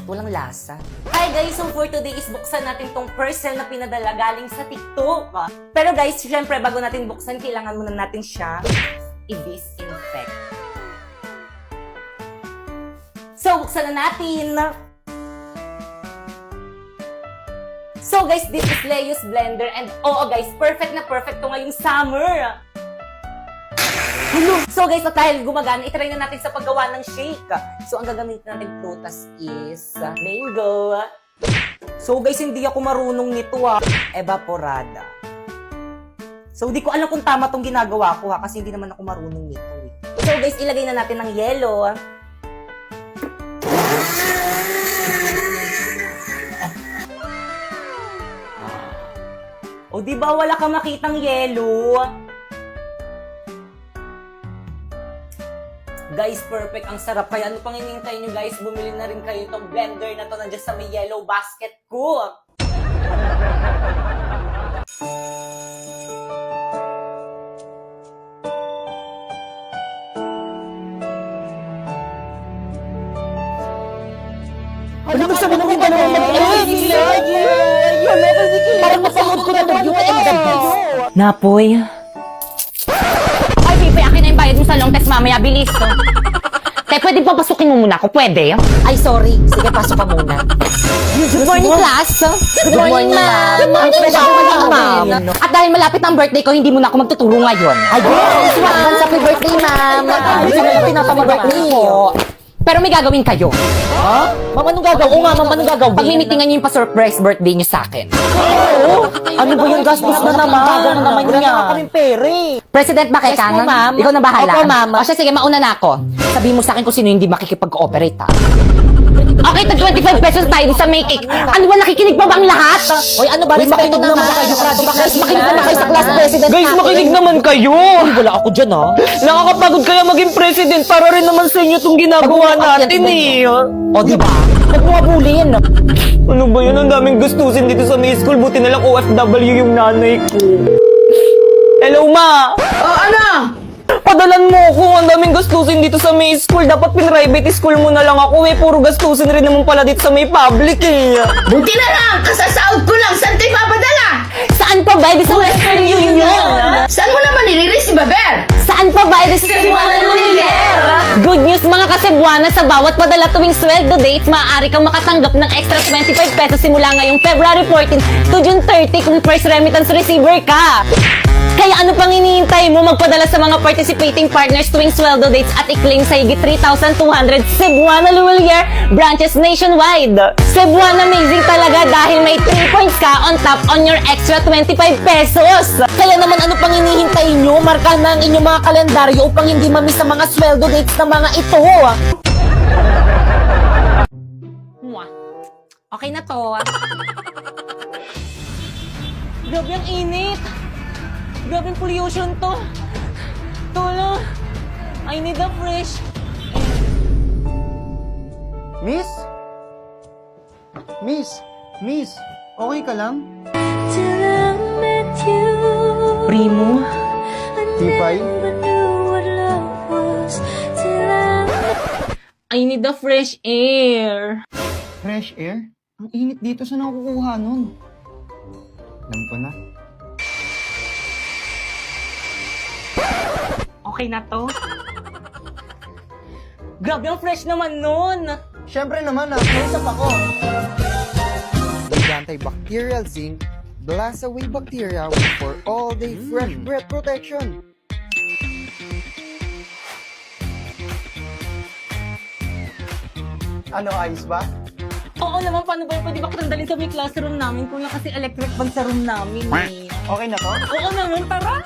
walang lasa. Hi guys, so for today is buksan natin tong parcel na pinadala galing sa TikTok. Pero guys, syempre bago natin buksan, kailangan muna natin siya i-disinfect. So, buksan na natin. So guys, this is Leo's blender and oo guys, perfect na perfect to ngayong summer. So guys, at dahil gumagana, itry na natin sa paggawa ng shake. So ang gagamitin natin prutas is mango. So guys, hindi ako marunong nito evaporada. So di ko alam kung tama tong ginagawa ko kasi hindi naman ako marunong nito So guys, ilagay na natin ng yelo. O di ba wala kang makitang yelo? Guys, perfect. Ang sarap. Kaya ano pang hinihintay nyo guys? Bumili na rin kayo itong blender na to nandiyan sa may yellow basket ko. Ano ba sabi namin dalawa parang napanood ko na yung Napoy. Ay, Pipe, akin na yung bayad mo sa long test mamaya. Bilis to. Te, pwede papasukin mo muna ako? Pwede? Ay, sorry. Sige, pasok ka muna. Good morning, class. Good morning, ma'am. Good morning, ma'am. At dahil malapit ang birthday ko, hindi mo na ako magtuturo ngayon. Yes, ma'am. Happy birthday, ma'am. Hindi ka na pinapamag-birthday mo. Pero may gagawin kayo. Ha? Ma'am, anong gagawin? Oo nga, ma'am, anong gagawin? Pagmimitingan niyo yung pa-surprise birthday niyo sa akin. Oo. Ano ba yung gastos na naman? Gagawin naman niya. Wala na kaming pere. President ba kay Yes po, Kanang? ma'am. Ikaw na bahala. Opo, ma'am. O siya, sige, mauna na ako. Sabihin mo sa akin kung sino hindi makikipag-cooperate, ha? Okay, tag 25 pesos tayo sa make cake. Ano ba, nakikinig pa bang lahat? Hoy, ano ba? Respeto naman kayo. Guys, makinig naman kayo sa class president Guys, natin. makinig naman kayo! Uy, wala ako dyan, ha? Nakakapagod kaya maging president para rin naman sa inyo itong ginagawa natin O, di ba? Huwag mo abulin. Ano ba yun? Ang daming gastusin dito sa may school. Buti na lang OFW yung nanay ko. Hello, ma! Ano? Padalan mo ako. Ang daming gastusin dito sa may school. Dapat pin-private school mo na lang ako Puro gastusin rin naman pala dito sa may public Buti na lang! Kasasahod ko lang! Saan tayo papadala? Saan pa ba? Di sa Western Union. Saan mo naman nililis si Baber? Saan pa ba? Di sa Cebuana Lumiere. Good news mga kasebuana, sa bawat padala tuwing sweldo dates, maaari kang makatanggap ng extra 25 pesos simula ngayong February 14 to June 30 kung first remittance receiver ka. Kaya ano pang hinihintay mo? Magpadala sa mga participating partners tuwing sweldo dates at i-claim sa higit 3,200 Cebuana Lumiere branches nationwide. Cebuana amazing talaga dahil may 3 points ka on top on your extra 25 pesos. Kaya naman ano pang hinihintay nyo? Markahan na ang inyong mga kalendaryo upang hindi mamiss ang mga sweldo dates ng mga ito. Mwah. Okay na to. Grabe ang init. Grabe ang pollution to. Tulong. I need a fresh air. Miss? Miss? Miss? Okay ka lang? Primo. Tipay? I need a fresh air. Fresh air? Ang init dito, saan ako kukuha nun? Alam ko na. Okay na to? Grabe ang fresh naman nun. Siyempre naman, close-up ako. With antibacterial zinc, blast away bacteria for all-day fresh breath protection. Ano, ayos ba? Oo naman, paano ba yun? Pwede ba kitang dalhin sa may classroom namin? Kulang kasi electric fan sa room namin eh. Okay na to? Oo naman, tara!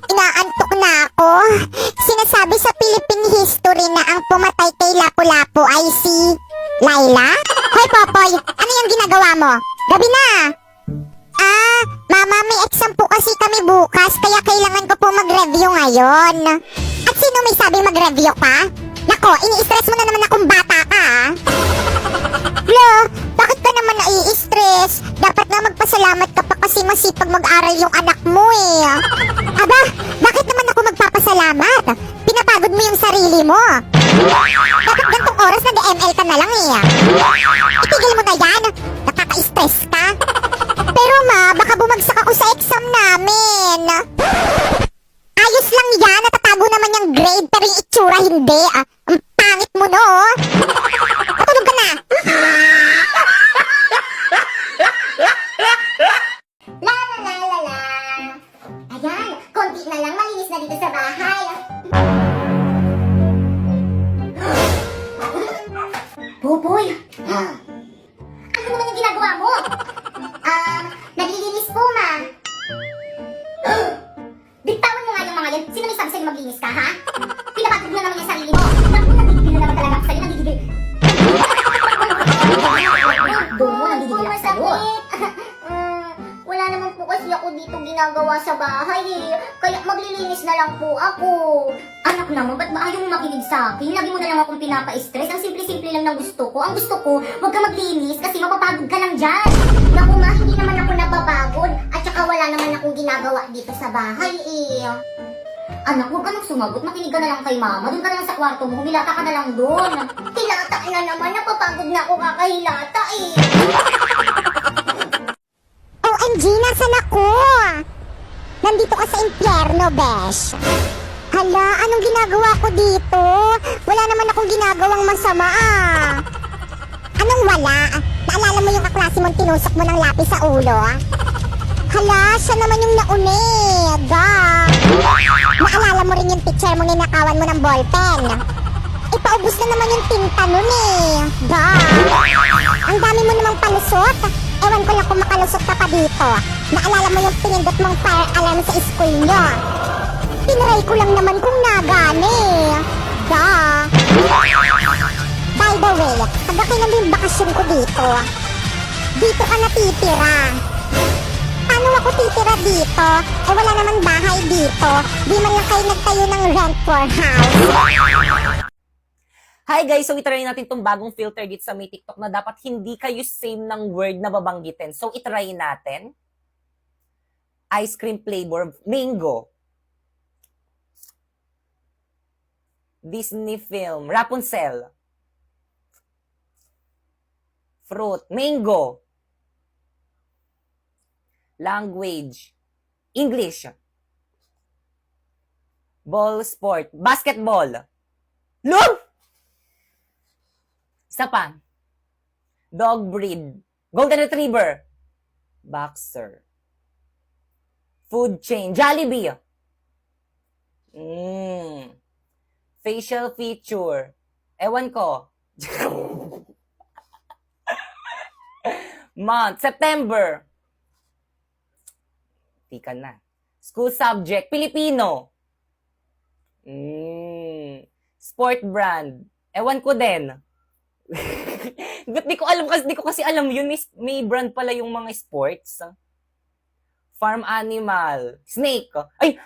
Inaantok na ako. Sinasabi sa Philippine history na ang pumatay kay Lapu-Lapu ay si Laila? Hoy, Popoy, ano yung ginagawa mo? Gabi na! Mama, may exam po kasi kami bukas, kaya kailangan ko po mag-review ngayon. At sino may sabi mag-review ka? Nako, ini-stress mo na naman akong bata ka, Lo, bakit ka naman nai-stress? Dapat nga magpasalamat ka pa kasi masipag mag-aral yung anak mo eh. Aba, bakit naman ako magpapasalamat? Pinapagod mo yung sarili mo. Dapat gantong oras nag-ML ka na lang eh. Itigil mo na yan. Nakaka-stress ka. Pero ma, baka bumagsak ako sa exam namin. Ayos lang yan. Natatago naman yung grade pero yung itsura hindi. Ang pangit mo no. Patulog ka na. La la la la la. Ayan, konti na lang malinis na dito sa bahay. Boboy! Ano naman yung ginagawa mo? Naglilinis po, ma. Bitawan mo nga yung mga yan. Sino may sabi sa'yo maglinis ka, ha? Pinapatid mo na naman yung sarili mo. Naku, nagigigil na naman talaga ako sa'yo. Nagigigil. Doon mo, nagigigil ako sa'yo. Wala naman po kasi ako dito ginagawa sa bahay eh. Kaya maglilinis na lang po ako. Anak naman, ba't ba ayaw mo makinig sa akin? Lagi mo na lang akong pinapa-stress. Ang simple-simple lang ng gusto ko. Ang gusto ko, huwag ka maglinis kasi mapapagod ka lang dyan. Naku ma, hindi naman ako napapagod. At saka wala naman akong ginagawa dito sa bahay eh. Anak, huwag ka nang sumagot. Makinig ka na lang kay mama. Doon ka na lang sa kwarto mo. Humilata ka na lang doon. Hilata na naman. Napapagod na ako kakahilata eh. OMG, nasan ako? Nandito ka sa impyerno, besh. Hala, anong ginagawa ko dito? Wala naman akong ginagawang masama ah. Anong wala? Naalala mo yung kaklase mong tinusok mo ng lapis sa ulo? Hala, siya naman yung nauneg. Naalala mo rin yung picture mo ninakawan mo ng ballpen. Ipaubos na naman yung tinta nun eh. Ang dami mo namang palusot. Ewan ko lang kung makalusot ka pa dito. Naalala mo yung pinindot mong fire alarm sa school nyo. Tinry ko lang naman kung nagani. By the way, tagakilan mo yung bakasyon ko dito. Dito ka natitira. Paano ako titira dito? Eh wala namang bahay dito. Di man lang kayo nagtayo ng rent for house. Hi guys! So, itry natin itong bagong filter dito sa may TikTok na dapat hindi kayo same ng word na babanggitin. So, itry natin. Ice cream flavor, mango. Disney film, Rapunzel. Fruit, mango. Language, English. Ball sport, basketball. Look! Isa pa. Dog breed. Golden Retriever. Boxer. Food chain. Jollibee. Facial feature. Ewan ko. Month. September. Tika na. School subject. Filipino. Sport brand. Ewan ko din. But di ko kasi alam yun. May brand pala yung mga sports. Farm animal. Snake. Ay!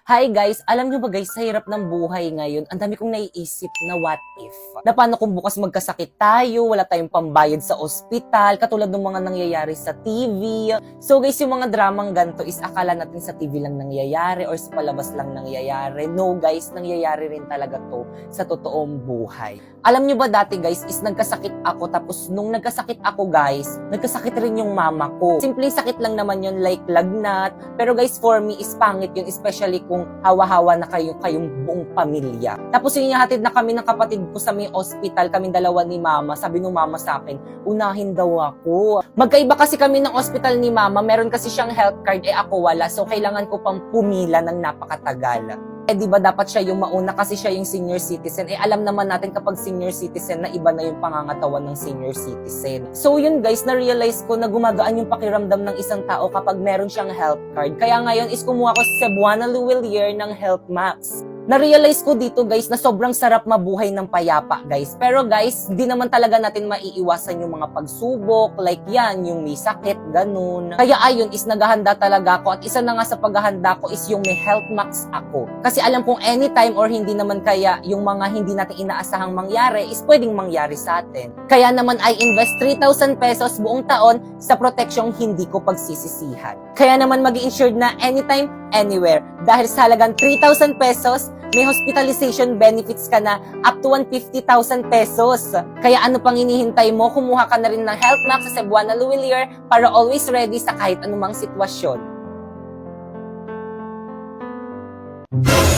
Hi guys! Alam nyo ba guys, sa hirap ng buhay ngayon, ang dami kong naiisip na what if. Na paano kung bukas magkasakit tayo, wala tayong pambayad sa ospital, katulad ng mga nangyayari sa TV. So guys, yung mga dramang ganito is akala natin sa TV lang nangyayari or sa palabas lang nangyayari. No guys, nangyayari rin talaga to sa totoong buhay. Alam nyo ba dati guys, is nagkasakit ako, tapos nung nagkasakit ako guys, nagkasakit rin yung mama ko. Simpleng sakit lang naman yun, like lagnat. Pero guys, for me is pangit yun, especially kung hawa-hawa na kayong buong pamilya. Tapos yung hatid na kami ng kapatid ko sa may hospital, kaming dalawa ni mama, sabi nung mama sa akin, unahin daw ako. Magkaiba kasi kami ng hospital ni mama, meron kasi siyang health card, ako wala. So kailangan ko pang pumila ng napakatagal. Di ba dapat siya yung mauna kasi siya yung senior citizen. Alam naman natin kapag senior citizen na iba na yung pangangatawan ng senior citizen. So yun guys, na-realize ko na gumagaan yung pakiramdam ng isang tao kapag meron siyang health card. Kaya ngayon is kumuha ko sa Cebuana Luwilier ng Health Max. Na-realize ko dito guys na sobrang sarap mabuhay ng payapa guys. Pero guys, di naman talaga natin maiiwasan yung mga pagsubok, like yan, yung may sakit, ganun. Kaya ayun is naghahanda talaga ako at isa na nga sa paghahanda ko is yung may Health Max ako. Kasi alam kong anytime or hindi naman kaya yung mga hindi natin inaasahang mangyari is pwedeng mangyari sa atin. Kaya naman I invest 3,000 pesos buong taon sa proteksyong hindi ko pagsisisihan. Kaya naman mag-i-insured na anytime, anywhere. Dahil sa halagang 3,000 pesos, may hospitalization benefits ka na up to 150,000 pesos. Kaya ano pang hinihintay mo? Kumuha ka na rin ng Health Max sa Cebuana Luwilier para always ready sa kahit anumang sitwasyon.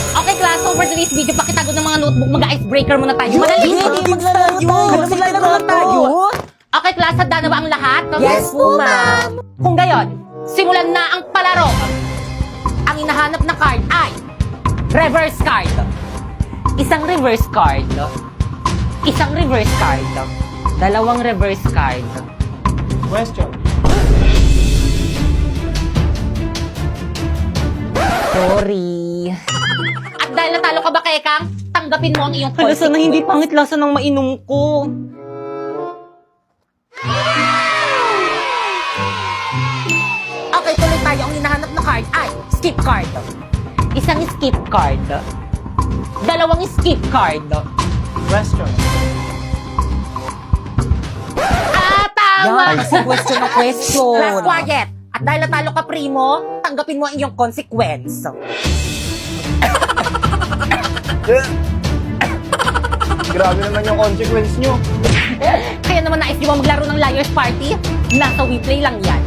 Okay, class, so for today's video, pakitago ng mga notebook, mag-icebreaker muna tayo. Madali! Maglalaro tayo! Okay, class, handa na ba ang lahat? Yes po, ma'am! Kung gayon, simulan na ang palaro. Ang hinahanap na card ay reverse card. Isang reverse card. Isang reverse card. Dalawang reverse card. Question. Sorry. At dahil natalo ka ba, Kekang, tanggapin mo ang iyong Hala, sana hindi consequence. pangit lasa ng mainom ko. Okay, tuloy tayo. Ang hinahanap na card ay skip card. Isang skip card. Dalawang skip card. Question. Tama! Yan, si question na question. Last quiet. At dahil natalo ka, Primo, tanggapin mo ang iyong consequence. Grabe naman yung consequence nyo. Kaya naman nais nyo ba maglaro ng Liar's Party? Nasa WePlay lang yan.